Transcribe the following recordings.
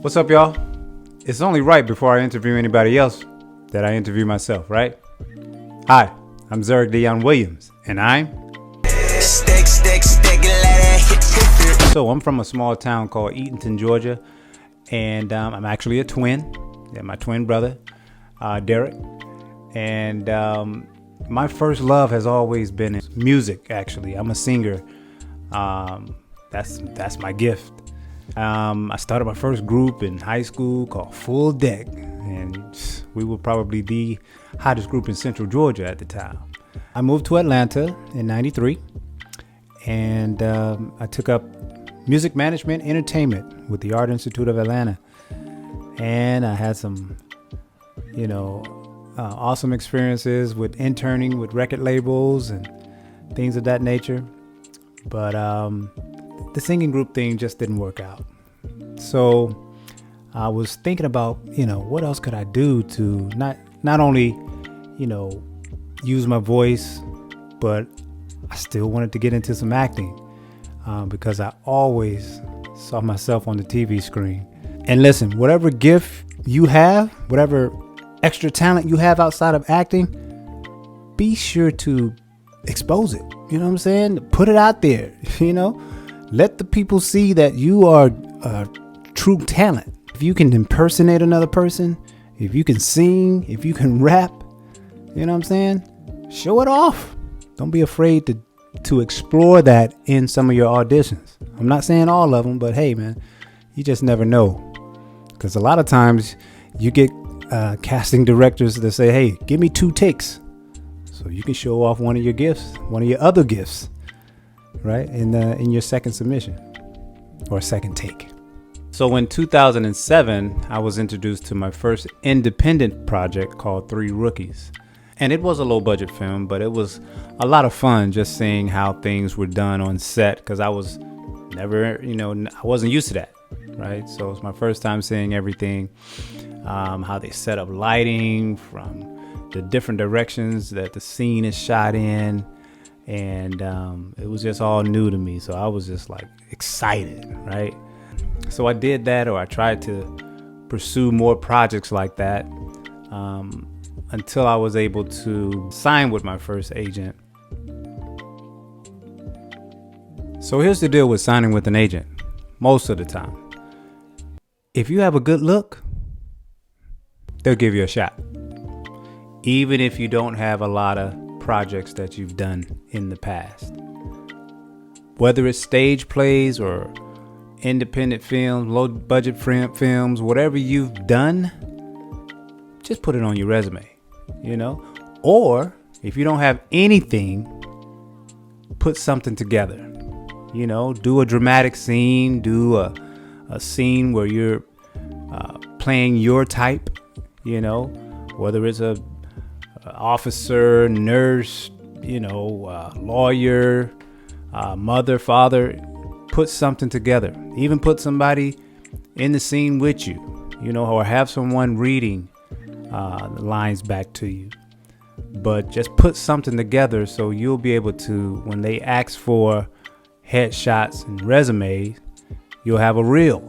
What's up, y'all? It's only right before I interview anybody else that I interview myself, right? Hi, I'm Zurich Dion Williams, and I'm... So I'm from a small town called Eatonton, Georgia, and I'm actually a twin. Yeah, my twin brother, Derek. And my first love has always been music, actually. I'm a singer. That's my gift. I started my first group in high school called Full Deck, and we were probably the hottest group in Central Georgia at the time. I moved to Atlanta in '93, and I took up music management entertainment with the Art Institute of Atlanta, and I had some, awesome experiences with interning with record labels and things of that nature. But the singing group thing just didn't work out. So I was thinking about, what else could I do to not only, use my voice, but I still wanted to get into some acting because I always saw myself on the TV screen. And listen, whatever gift you have, whatever extra talent you have outside of acting, be sure to expose it. You know what I'm saying? Put it out there, Let the people see that you are a true talent. If you can impersonate another person, if you can sing, if you can rap, you know what I'm saying? Show it off. Don't be afraid to explore that in some of your auditions. I'm not saying all of them, but hey, man, you just never know. Because a lot of times you get casting directors that say, hey, give me 2 takes. So you can show off one of your gifts, one of your other gifts, right? In your second submission or second take. So in 2007, I was introduced to my first independent project called Three Rookies. And it was a low budget film, but it was a lot of fun just seeing how things were done on set, because I was never, I wasn't used to that, right? So it's my first time seeing everything, how they set up lighting from the different directions that the scene is shot in. And it was just all new to me. So I was just like excited, right? So I did that, or I tried to pursue more projects like that until I was able to sign with my first agent. So here's the deal with signing with an agent. Most of the time, if you have a good look, they'll give you a shot. Even if you don't have a lot of projects that you've done in the past. Whether it's stage plays or independent films, low budget films, whatever you've done, just put it on your resume, Or if you don't have anything, put something together. Do a dramatic scene, do a scene where you're playing your type, whether it's a officer, nurse, lawyer, mother, father. Put something together. Even put somebody in the scene with you, or have someone reading the lines back to you. But just put something together so you'll be able to, when they ask for headshots and resumes, you'll have a reel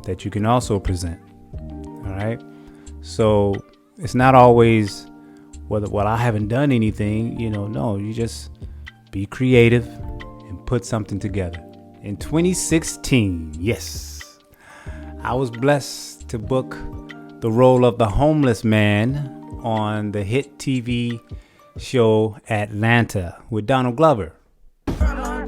that you can also present. All right. So it's not always I haven't done anything, no, you just be creative and put something together. In 2016, yes, I was blessed to book the role of the homeless man on the hit TV show Atlanta with Donald Glover. Why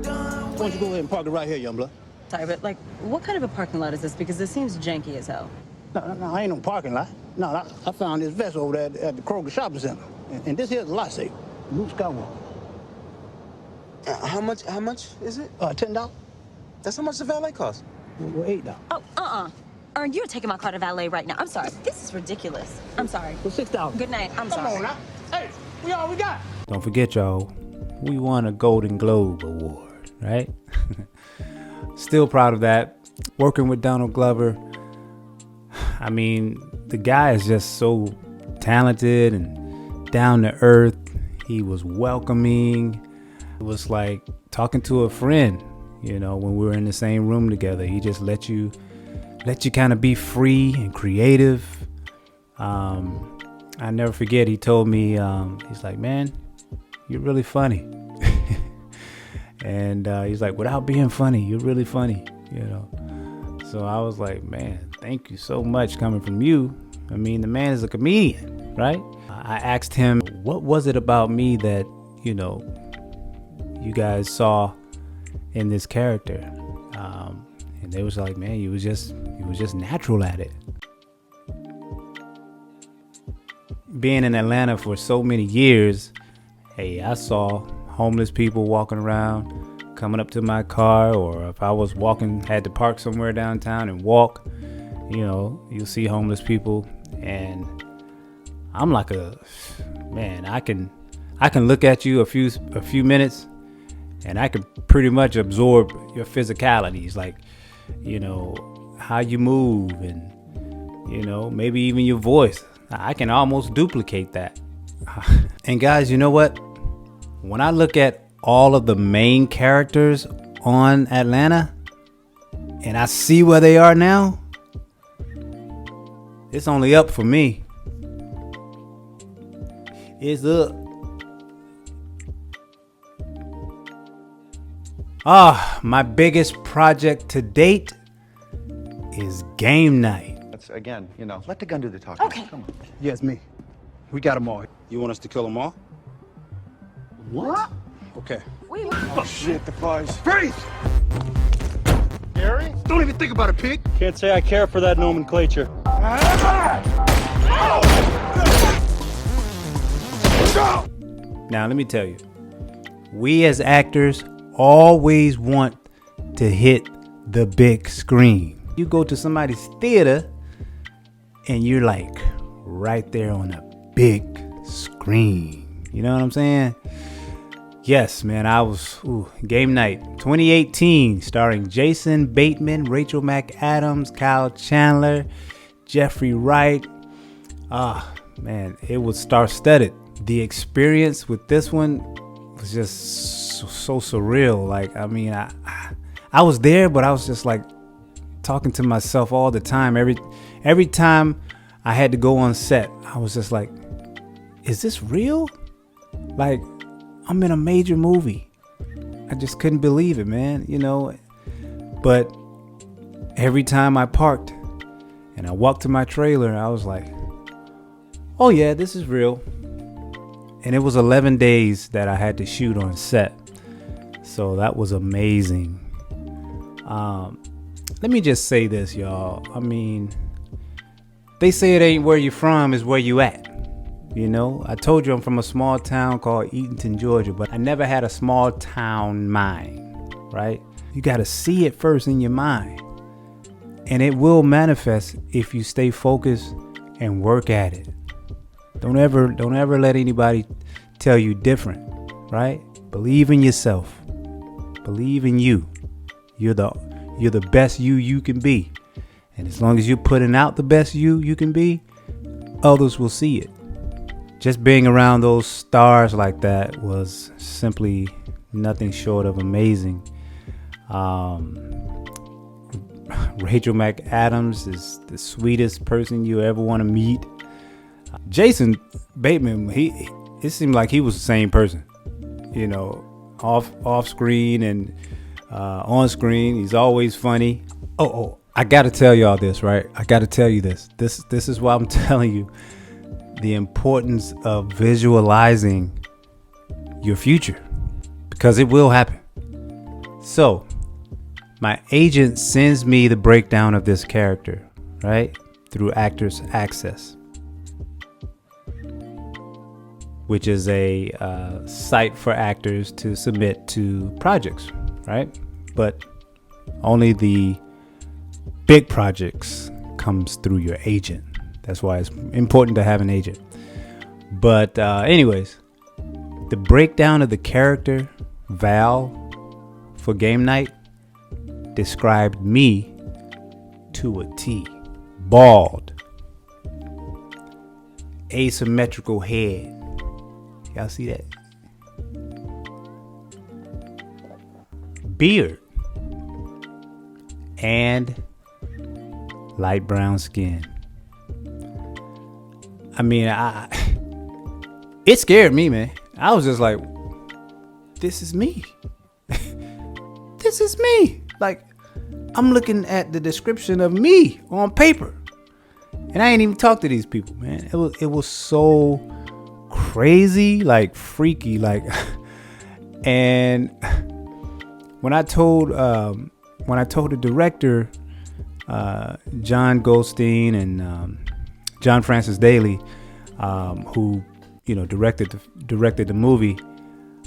don't you go ahead and park it right here, young blood? Sorry, but what kind of a parking lot is this? Because this seems janky as hell. No, I ain't no parking lot. No, I found this vest over there at the Kroger Shopping Center. And this here's a lot safe. Luke Skywalker. How much is it? $10. That's how much the valet costs. Well, $8. Oh, Ern, you're taking my car to valet right now. I'm sorry. This is ridiculous. I'm sorry. Well, $6. Good night. I'm sorry. Come on now. Hey, we all we got. Don't forget, y'all, we won a Golden Globe Award, right? Still proud of that. Working with Donald Glover. I mean, the guy is just so talented and down to earth. He was welcoming. It was like talking to a friend, You know, when we were in the same room together, he just let you kind of be free and creative. I never forget, he told me, he's like, man, you're really funny. And he's like, without being funny, you're really funny, you know. So I was like, man, thank you so much coming from you. I mean, the man is a comedian, right? I asked him, what was it about me that, you know, you guys saw in this character? And they was like, man, you was just natural at it. Being in Atlanta for so many years, hey, I saw homeless people walking around, coming up to my car, or if I was walking, had to park somewhere downtown and walk, you know, you'll see homeless people, and I'm like man, I can look at you a few minutes, and I can pretty much absorb your physicalities, like, you know, how you move, and, you know, maybe even your voice. I can almost duplicate that. And guys, you know what? When I look at all of the main characters on Atlanta and I see where they are now, it's only up for me. It's up. My biggest project to date is Game Night. Again, you know, let the gun do the talking. Okay. Come on. Yes, me. We got them all. You want us to kill them all? What? Okay. Wait, Oh shit, the flies. Freeze! Gary? Don't even think about it, pig. Can't say I care for that nomenclature. Now, let me tell you, we as actors always want to hit the big screen. You go to somebody's theater and you're like right there on a big screen. You know what I'm saying? Yes, man, I was Game Night 2018, starring Jason Bateman, Rachel McAdams, Kyle Chandler, Jeffrey Wright. Man, it was star-studded. The experience with this one was just so surreal. Like, I mean, I was there, but I was just like talking to myself all the time. Every time I had to go on set, I was just like, is this real? Like, I'm in a major movie. I just couldn't believe it, man, you know. But every time I parked and I walked to my trailer, I was like, oh yeah, this is real. And it was 11 days that I had to shoot on set. So that was amazing. Let me just say this, y'all. I mean, they say it ain't where you from, is where you at. You know, I told you I'm from a small town called Eatonton, Georgia, but I never had a small town mind, right? You got to see it first in your mind. And it will manifest if you stay focused and work at it. Don't ever let anybody tell you different, right? Believe in yourself. Believe in you. You're the best you can be. And as long as you're putting out the best you can be, others will see it. Just being around those stars like that was simply nothing short of amazing. Rachel McAdams is the sweetest person you ever want to meet. Jason Bateman, it seemed like he was the same person, you know, off screen and on screen. He's always funny. Oh, I got to tell y'all this, right? I got to tell you this. This is why I'm telling you the importance of visualizing your future, because it will happen. So my agent sends me the breakdown of this character, right, through Actors Access, which is a site for actors to submit to projects, right? But only the big projects comes through your agent. That's why it's important to have an agent. But anyways, the breakdown of the character Val for Game Night described me to a T. Bald, asymmetrical head. Y'all see that? Beard. and light brown skin. I mean, it scared me, man. I was just like, this is me. This is me. Like, I'm looking at the description of me on paper, and I ain't even talked to these people, man. It was so crazy, like freaky, like. And when I told the director, John Goldstein and John Francis Daly, who directed the movie,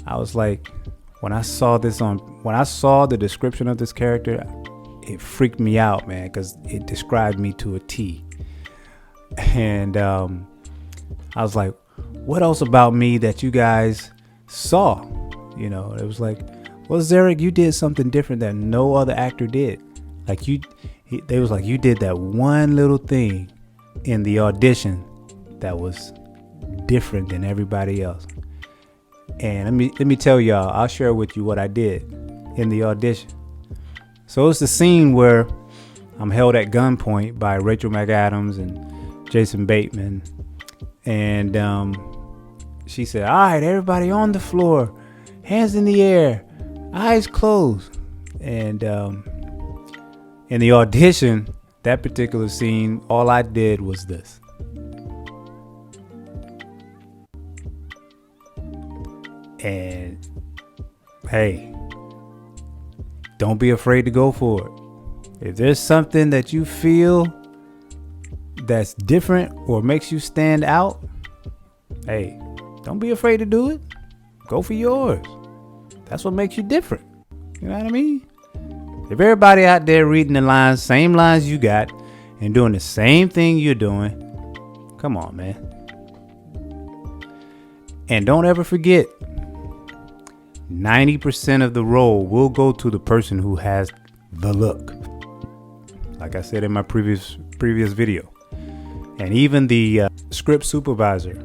I was like, when I saw the description of this character, it freaked me out, man, because it described me to a T. And I was like, what else about me that you guys saw? It was like, well, Zarek, you did something different that no other actor did. Like they was like, you did that one little thing in the audition that was different than everybody else. And let me tell y'all, I'll share with you what I did in the audition. So it's the scene where I'm held at gunpoint by Rachel McAdams and Jason Bateman. And she said, all right, everybody on the floor, hands in the air, eyes closed. And in the audition, that particular scene, all I did was this. And hey, don't be afraid to go for it. If there's something that you feel that's different or makes you stand out, hey, don't be afraid to do it. Go for yours. That's what makes you different. You know what I mean? If everybody out there reading the lines, same lines you got, and doing the same thing you're doing, come on, man. And don't ever forget, 90% of the role will go to the person who has the look. Like I said in my previous video. And even the script supervisor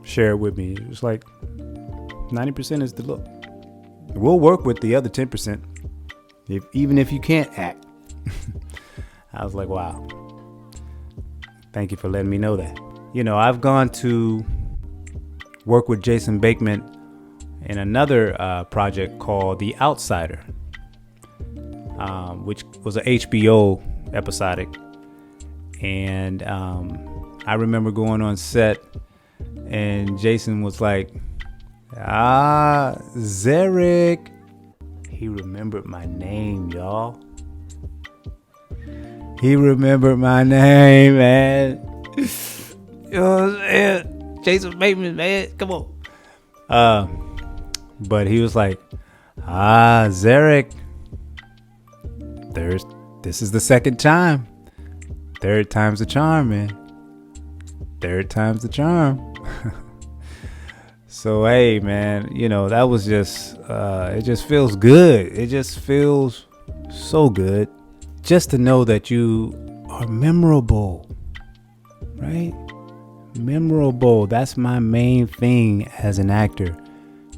shared with me. It was like 90% is the look. We'll work with the other 10%, even if you can't act. I was like, wow. Thank you for letting me know that. I've gone to work with Jason Bateman in another project called The Outsider, which was an HBO episodic. And I remember going on set, and Jason was like, Zarek. He remembered my name, y'all. He remembered my name, man. You know what I'm saying? Jason Bateman, man. Come on. But he was like, Zarek. This is the second time. Third time's the charm, man. Third time's the charm. So, hey, man, that was just, it just feels good. It just feels so good just to know that you are memorable, right? Memorable. That's my main thing as an actor.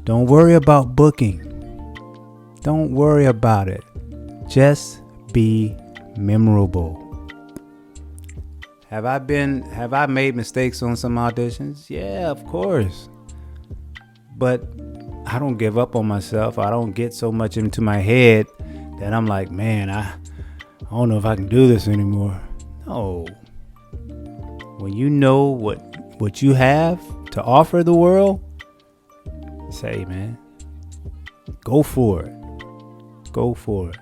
Don't worry about booking. Don't worry about it. Just be memorable. Have I made mistakes on some auditions? Yeah, of course. But I don't give up on myself. I don't get so much into my head that I'm like, man, I don't know if I can do this anymore. No. When you know what you have to offer the world, say, man, go for it. Go for it.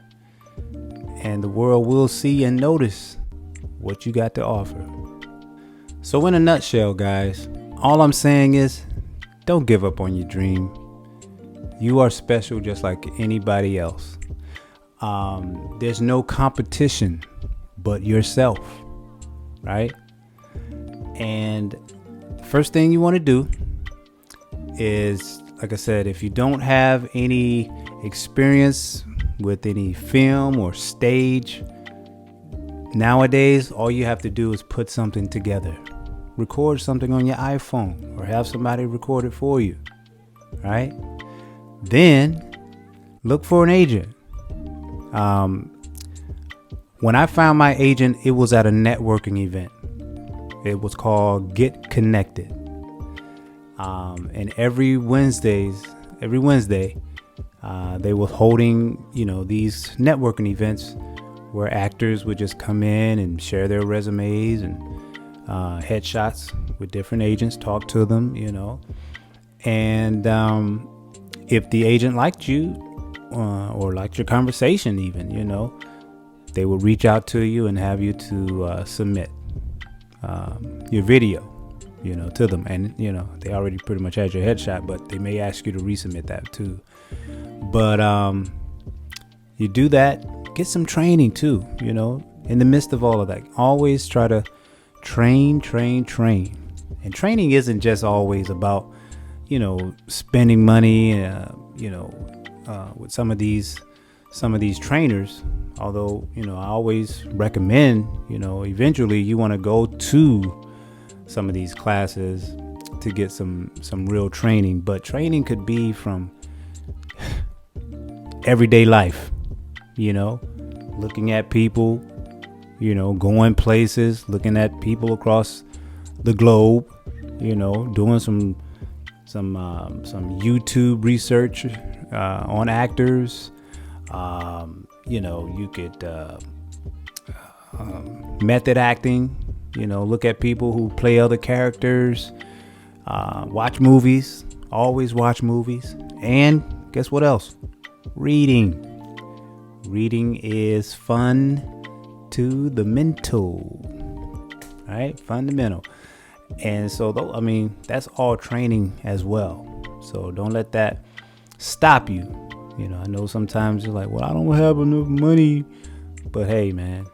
And the world will see and notice what you got to offer. So in a nutshell, guys, all I'm saying is, don't give up on your dream. You are special just like anybody else. There's no competition but yourself, right? And the first thing you want to do is, like I said, if you don't have any experience with any film or stage, nowadays all you have to do is put something together. Record something on your iPhone or have somebody record it for you, right? Then look for an agent. When I found my agent, it was at a networking event. It was called Get Connected. And every Wednesday, they were holding, these networking events where actors would just come in and share their resumes and headshots with different agents, talk to them, And if the agent liked you or liked your conversation even, they would reach out to you and have you to submit your video, to them. And, they already pretty much had your headshot, but they may ask you to resubmit that too. But you do that, get some training too, in the midst of all of that. Always try to train. And training isn't just always about, spending money, with some of these trainers. Although, I always recommend, eventually you want to go to some of these classes to get some real training. But training could be from everyday life, looking at people, going places, looking at people across the globe, doing some YouTube research on actors. You could method acting, look at people who play other characters, watch movies, always watch movies. And guess what else? Reading is fundamental, right? Fundamental. And so, that's all training as well. So don't let that stop you. I know sometimes you're like, well, I don't have enough money. But hey, man,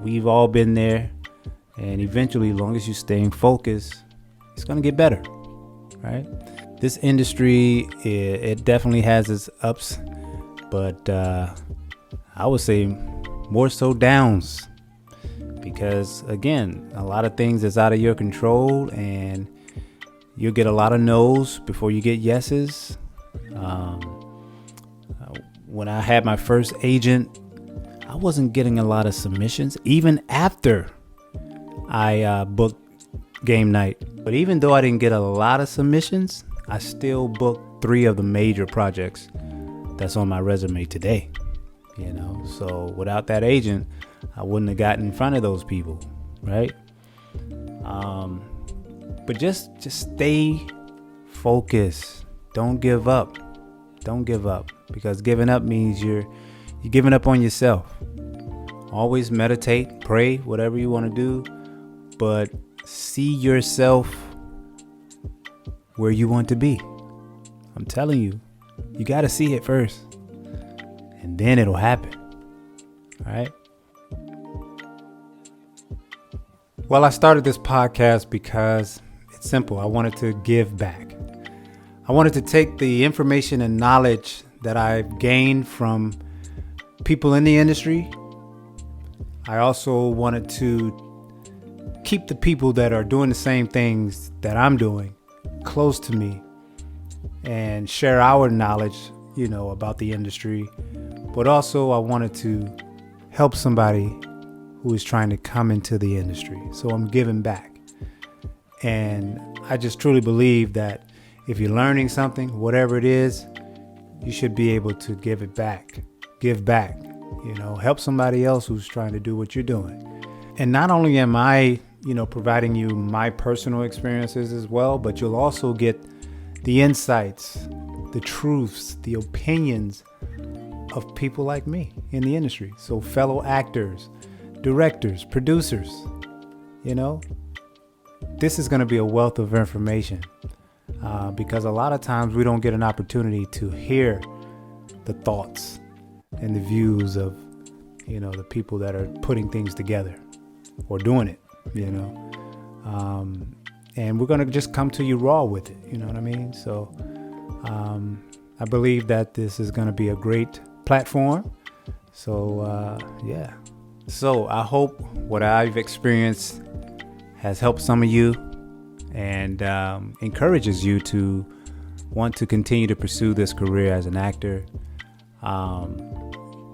we've all been there. And eventually, as long as you're staying focused, it's going to get better, right? This industry, it definitely has its ups. But I would say more so downs. Because, again, a lot of things is out of your control. And you'll get a lot of no's before you get yeses. When I had my first agent, I wasn't getting a lot of submissions, even after I booked game night. But even though I didn't get a lot of submissions, I still booked 3 of the major projects that's on my resume today. So without that agent, I wouldn't have gotten in front of those people, right? But just stay focused. Don't give up. Because giving up means you're giving up on yourself. Always meditate, pray, whatever you want to do, but see yourself where you want to be. I'm telling you, you got to see it first, and then it'll happen. All right? Well, I started this podcast because it's simple. I wanted to give back. I wanted to take the information and knowledge that I've gained from people in the industry. I also wanted to keep the people that are doing the same things that I'm doing close to me and share our knowledge, about the industry. But also I wanted to help somebody who is trying to come into the industry. So I'm giving back. And I just truly believe that if you're learning something, whatever it is, you should be able to give back, help somebody else who's trying to do what you're doing. And not only am I, providing you my personal experiences as well, but you'll also get the insights, the truths, the opinions of people like me in the industry. So fellow actors, directors, producers, this is going to be a wealth of information. Because a lot of times we don't get an opportunity to hear the thoughts and the views of, the people that are putting things together or doing it, and we're going to just come to you raw with it. You know what I mean? So I believe that this is going to be a great platform. So, yeah. So I hope what I've experienced has helped some of you and encourages you to want to continue to pursue this career as an actor.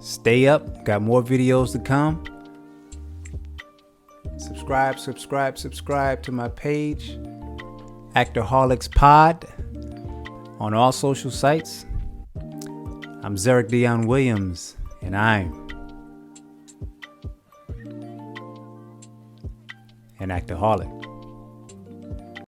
Stay up. Got more videos to come. Subscribe to my page, Actorholics Pod, on all social sites. I'm Zarek Dion Williams, and I'm an actorholic.